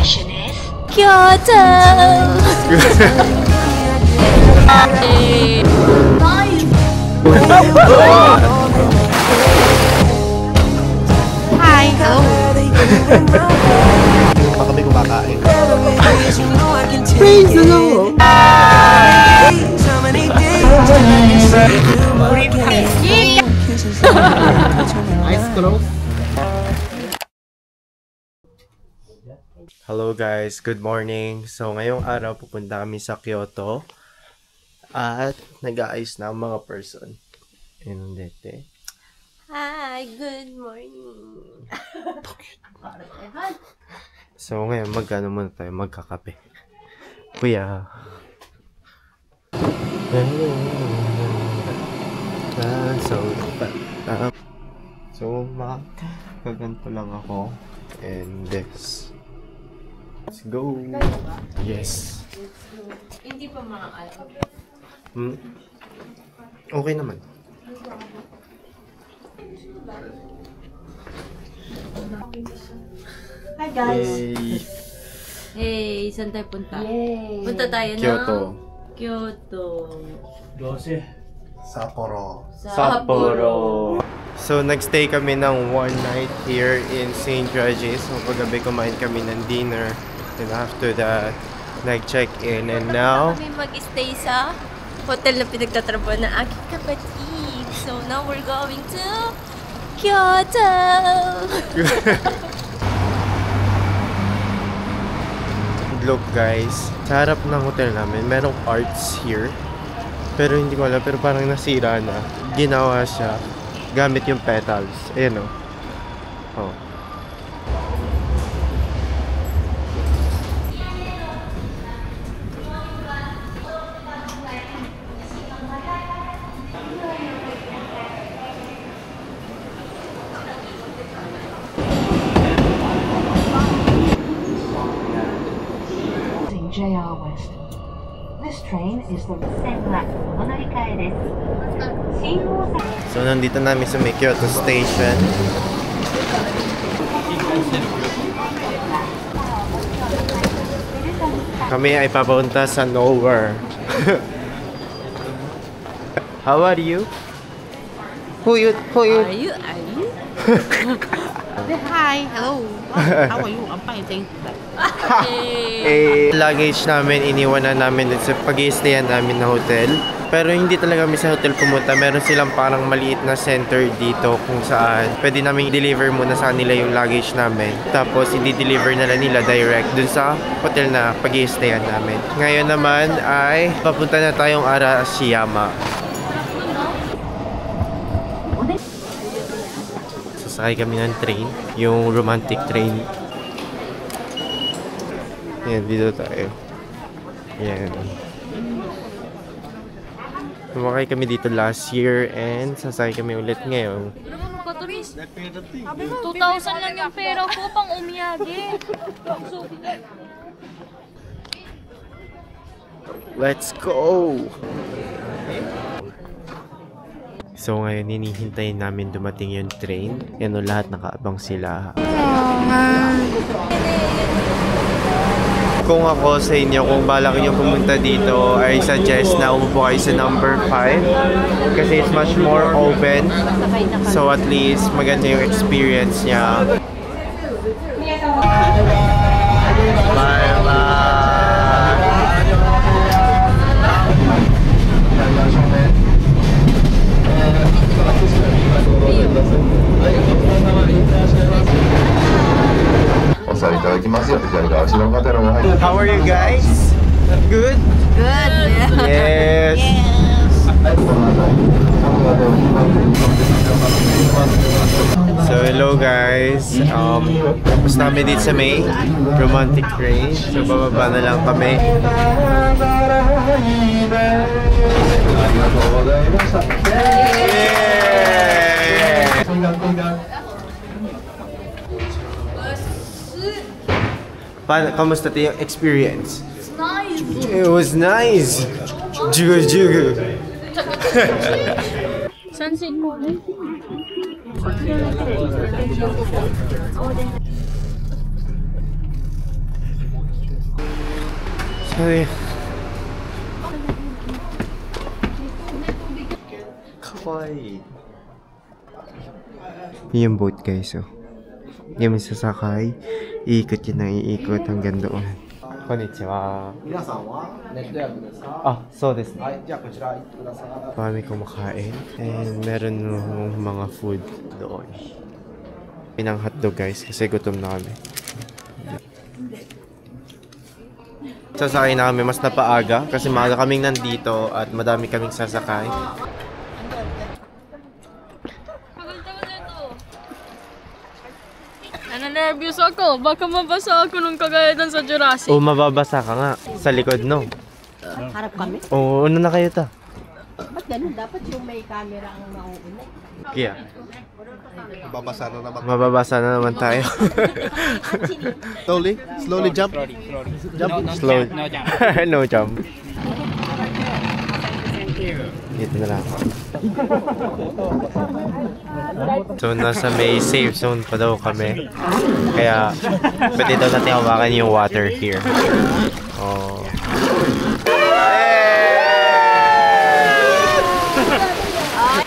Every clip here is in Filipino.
destination is Kyoto! Hi! Hello! Pa kami kumakain. Praise the Lord! Eyes closed. Hello guys, good morning. So ngayong araw pupunta kami sa Kyoto at nag-aayos na ang mga person. Indete. Hi! Good morning! So ngayon magkano muna tayo magkakape. Kuya. So makakaganto lang ako and this. Let's go. Yes. Hindi pa makakala. Okay naman. Hi guys! Yay. Hey, saan tayo punta? Yay! Punta tayo Kyoto. ng Kyoto. Sapporo. So, nagstay kami ng one night here in St. Regis. So, paggabi kumain kami ng dinner. And after that, nag-check-in. And now, Kami mag-stay sa hotel na pinagtatrabaho ng aking kapatid. So now we're going to Kyoto! look guys, sa harap ng hotel namin, merong arts here. Pero hindi ko alam, pero parang nasira na. Ginawa siya gamit yung petals. Ayan o. Oh. JR West. This train is the Senra Monorikae desu. So nandito namin sa may Kyoto Station. Kami ay papunta sa nowhere. How are you? Who you? Are you? Hi! Hello! How are you? I'm fine, thank you. Luggage namin, iniwan na namin sa pag-i-stayan namin na hotel. Pero hindi talaga kami sa hotel pumunta. Meron silang parang maliit na center dito kung saan pwede namin i-deliver muna sa kanila yung luggage namin. Tapos i-deliver na nila direct dun sa hotel na pag-i-stayan namin. Ngayon naman ay papunta na tayong Arashiyama. Sasakay kami ng train, yung romantic train. Yan, dito tayo. Yan. Sumakay kami dito last year and sasakay kami ulit ngayon. 2,000 lang yung pera ko pang umiyagi. Let's go! So ngayon, hinihintayin namin dumating yung train. Yan o, lahat nakaabang sila. Kung ako sa inyo, kung balak nyo pumunta dito, I suggest na umupo kayo sa number 5 kasi it's much more open, so at least maganda yung experience niya. How are you guys? Good? Good! Yes! So hello guys, tapos namin dito sa may romantic train. So bababa na lang kami. Kamusta yung experience? It's nice. It was nice. Jugu jugu. Sunset mo. Ay. Kawaii. Yung boat guys, oh. Yung sasakay, iikot yun ang iikot hanggang doon. Konnichiwa. 皆さんはネット予約ですか？ Ah, so this. はい、じゃあこちら行ってください。 Marami kumakain. And meron ng mga food doon. Pinang hotdog guys kasi gutom na kami. Sasakay na kami mas napaaga kasi maaga kaming nandito at madami kaming sasakay. Nananervyos ako. Baka mabasa ako nung kagaya dun sa Jurassic. O mababasa ka nga sa likod, no? Harap kami. O ano na kayo ta? Ba't ganun? Dapat yung may camera ang mauuna. Kaya Babasa na naman. mababasa na naman tayo. Slowly, slowly jump. Jump. Slow. No jump. Dito na lang. So nasa may safe zone pa daw kami. Kaya pwede daw natin hawakan yung water here. Oh.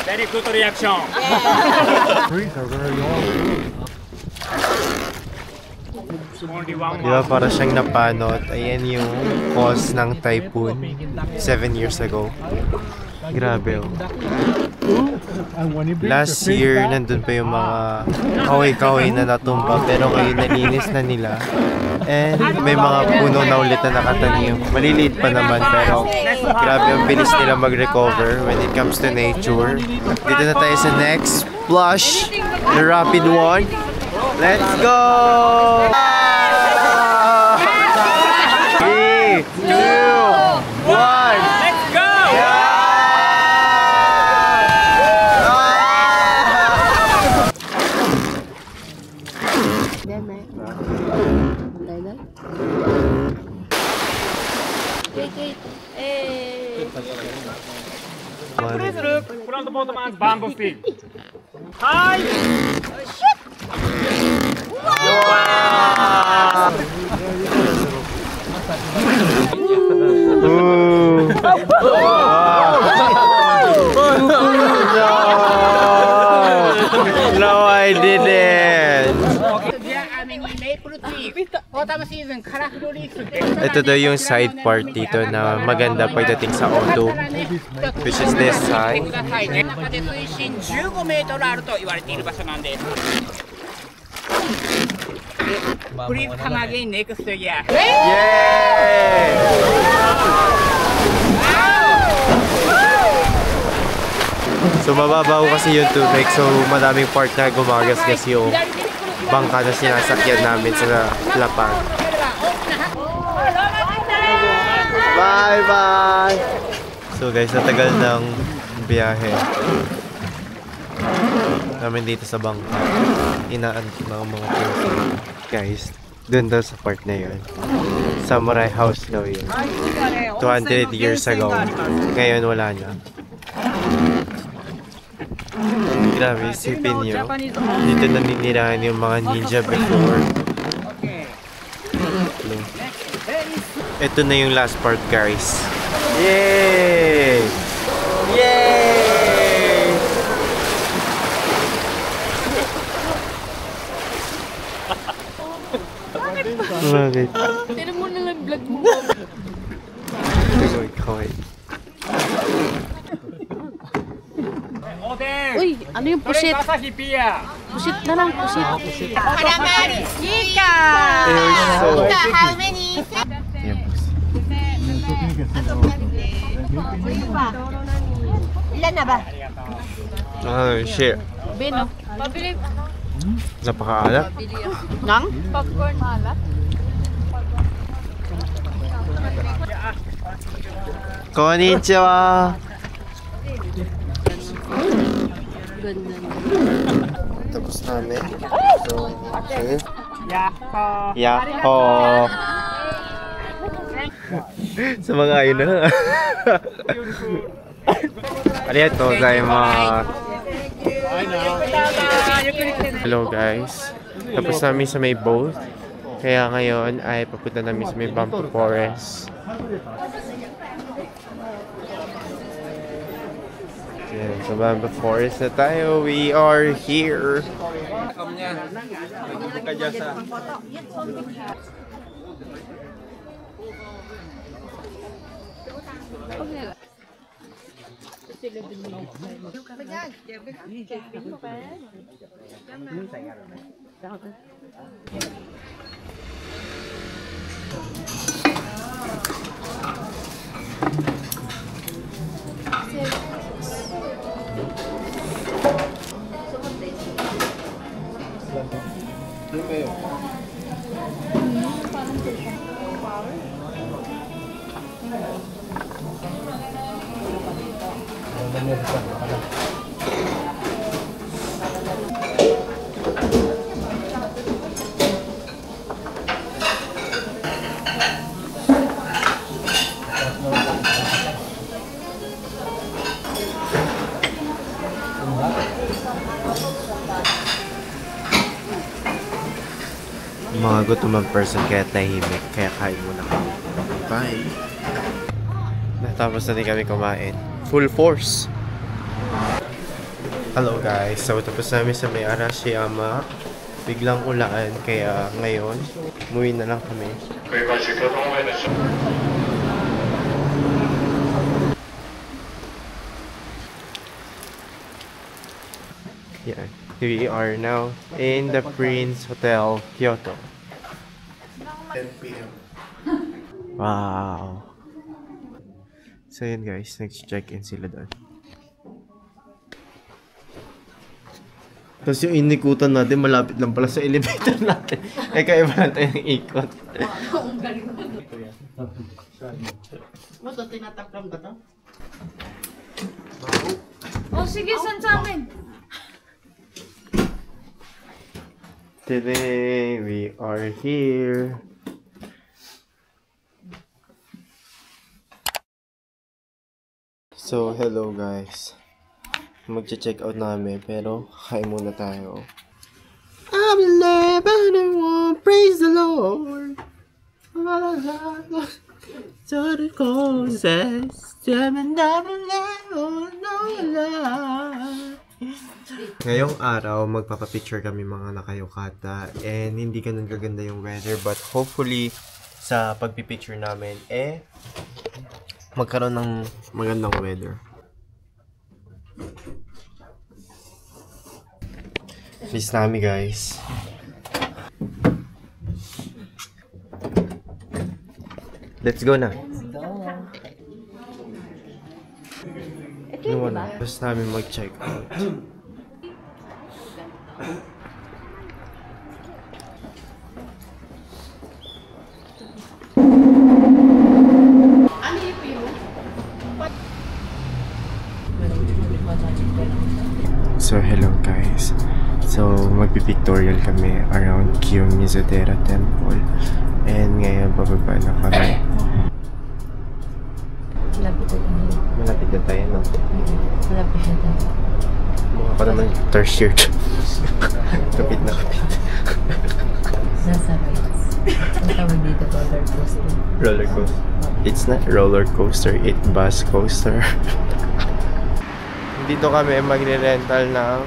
Very good reaction. Only one Di ba para siyang napanot? Ayan yung cause ng typhoon 7 years ago. Grabe oh. Last year, nandun pa yung mga kahoy-kahoy na natumba pero ngayon nalinis na nila. And may mga puno na ulit na nakatanim. Maliliit pa naman pero grabe ang bilis nila mag-recover when it comes to nature. Dito na tayo sa next splash, the rapid one. Let's go! 3, 2, 1. Let's go! Yan na. Dahil Front board man's bamboo stick. Hi! Ooh. No, I didn't. Ito daw yung side part dito na maganda pagdating sa auto, which is this side. 中で水深15メートルあると言われている場所なんです。Please come again next year. Yay! So mababaw kasi yung tubig, so madaming part na gumagasgas yung bangka na sinasakyan namin sa lapag. Bye bye! So guys, natagal ng biyahe namin dito sa bangka. Inaan mga puso. Guys, dun daw sa part na yun. Samurai house daw yun. 200 years ago. Ngayon wala na. Grabe, isipin nyo. Dito naninirahan yung mga ninja before. Ito na yung last part guys. Yay! Yay! Bakit? Tinan mo na lang vlog mo. Kaway. Uy, ano yung pusit? Pusit na lang, pusit. Chika! So, How many? yan po. Ilan na ba? Oh, shit. Bino. Pabili Napakaalat. Nang? popcorn malat. Konnichiwa! Ganda. Tapos namin. So, okay. Yahoo! Yahoo! Sa mga ayun na. Arigatou gozaimasu. Hello guys. Tapos namin sa may boat. Kaya ngayon ay papunta namin sa may Bamboo Forest. Yan, sa Bamboo Forest na tayo. We are here. Mga gutomang person kaya tahimik, kaya kain muna kami. Bye! Natapos na din kami kumain. Full force! Hello guys! So tapos namin sa may Arashiyama. Biglang ulan, kaya ngayon, umuwi na lang kami. Yeah. We are now in the Prince Hotel, Kyoto. 10 p.m. Wow! So yun guys, nag-check-in sila doon. Tapos yung inikutan natin, malapit lang pala sa elevator natin. Eh, kaiba na tayong ikot. Mo to tinataklam ka to? Oh, sige, saan sa amin? Today, we are here. So, hello guys. Magche-check out namin, pero kain muna tayo. I'm living in one, praise the Lord. So the causes, ngayong araw, magpapapicture kami mga nakayukata and hindi ganun kaganda yung weather but hopefully sa pagpipicture namin magkaroon ng magandang weather. Please nami guys. Let's go na. No, basta namin mag-check out. So hello guys. So magpipictorial kami around Kiyomizu-dera Temple. And ngayon bababa na kami. Malapit na tayo, no? Malapit na tayo. Mukha pa naman third year. Kapit na kapit. Nasa rides. Ang tawag dito, roller coaster. Roller coaster. It's not roller coaster, it's bus coaster. Dito kami magre-rental ng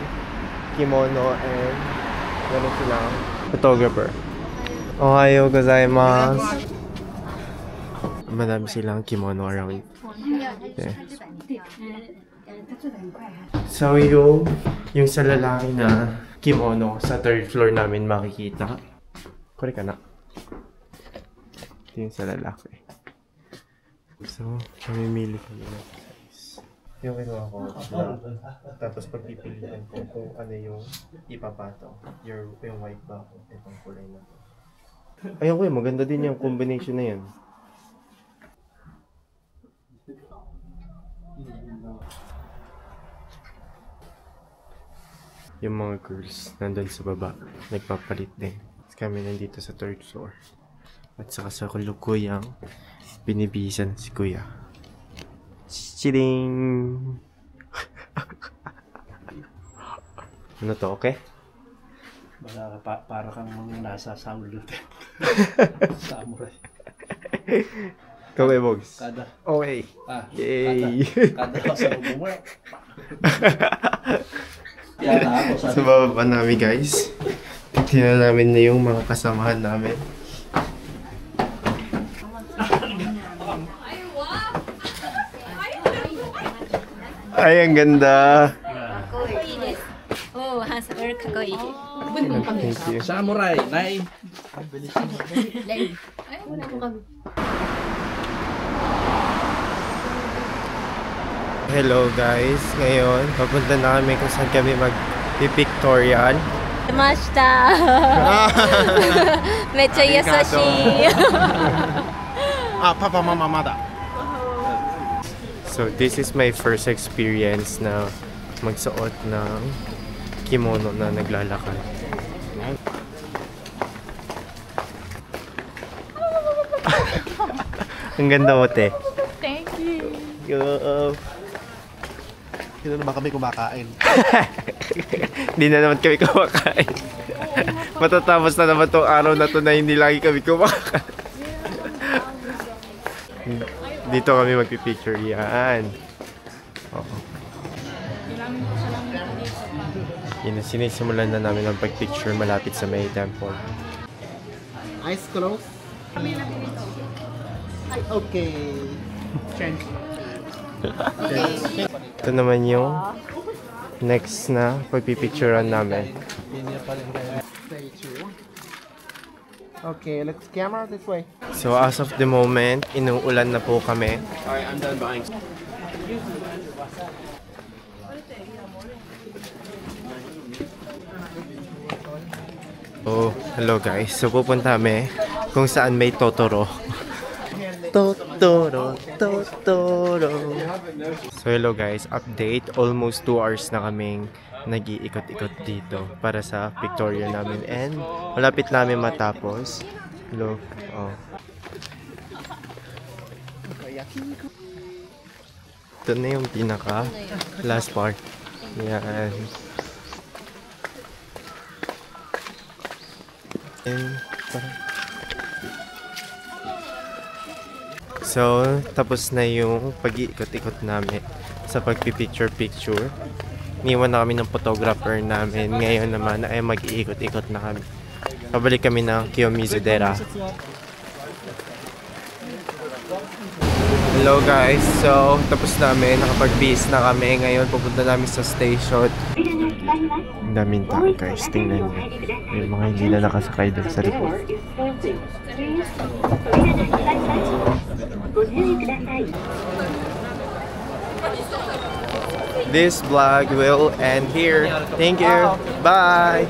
kimono and gano'n silang photographer. Ohayo gozaimasu. Madami silang kimono around. Yeah. So yung sa lalaki na kimono sa third floor namin makikita. Kore ka na. Ito yung sa lalaki. So, mamimili kami na size. Yung kinuha ko na, tapos pagpipilihan ko kung ano yung ipapato. Yung white ba ako, itong kulay na to. Ayun ko maganda din yung combination na yan. Yung mga girls nandun sa baba, nagpapalit din. Kami nandito sa third floor. At saka sa kulukuyang binibisan si kuya. Chiring! Ano to, okay? Para kang nasa Saul Luther. Samurai. Kaway bogs. Kada. Okay. Yay. Kada pa sa bumwe. Yan ako sa So bababa namin guys. Tingnan namin na yung mga kasamahan namin. Ay, ang ganda. Oh, handsome, kakoi. Thank you. Samurai, nai. Hello guys. Ngayon, papunta na kami kung saan kami mag-pictorial. Mashita. Mecha yasashi. Papa, mama, mada. So this is my first experience na magsuot ng kimono na naglalakad. Ang ganda mo, te. Thank you. Hindi naman kami kumakain. Hindi na naman kami kumakain. Matatapos na naman tong araw na to na hindi lagi kami kumakain. Dito kami magpipicture yan. Oo. Sinisimulan na namin ang pagpicture malapit sa May Temple. Eyes closed. Okay. Change. Ito naman yung next na pagpipicturean namin. Okay, let's camera this way. So as of the moment, inuulan na po kami. Alright, I'm done buying. Oh, hello guys. So pupunta kami kung saan may Totoro. Totoro. So hello guys, update. Almost 2 hours na kaming nag-iikot-ikot dito para sa pictorial namin and malapit namin matapos. Look, oh. Ito na yung pinaka last part. Yan. So, tapos na yung pag-iikot-ikot namin sa pagpipicture-picture. Niwan na kami ng photographer namin. Ngayon naman ay mag-iikot-ikot na kami. Pabalik kami ng Kiyomizu-dera. Hello guys, so tapos namin, nakapag-bihis na kami. Ngayon pupunta namin sa station. Ang daming tao guys, tingnan nyo. May mga hindi na nakasakay doon sa likod. This vlog will end here. Thank you. Bye.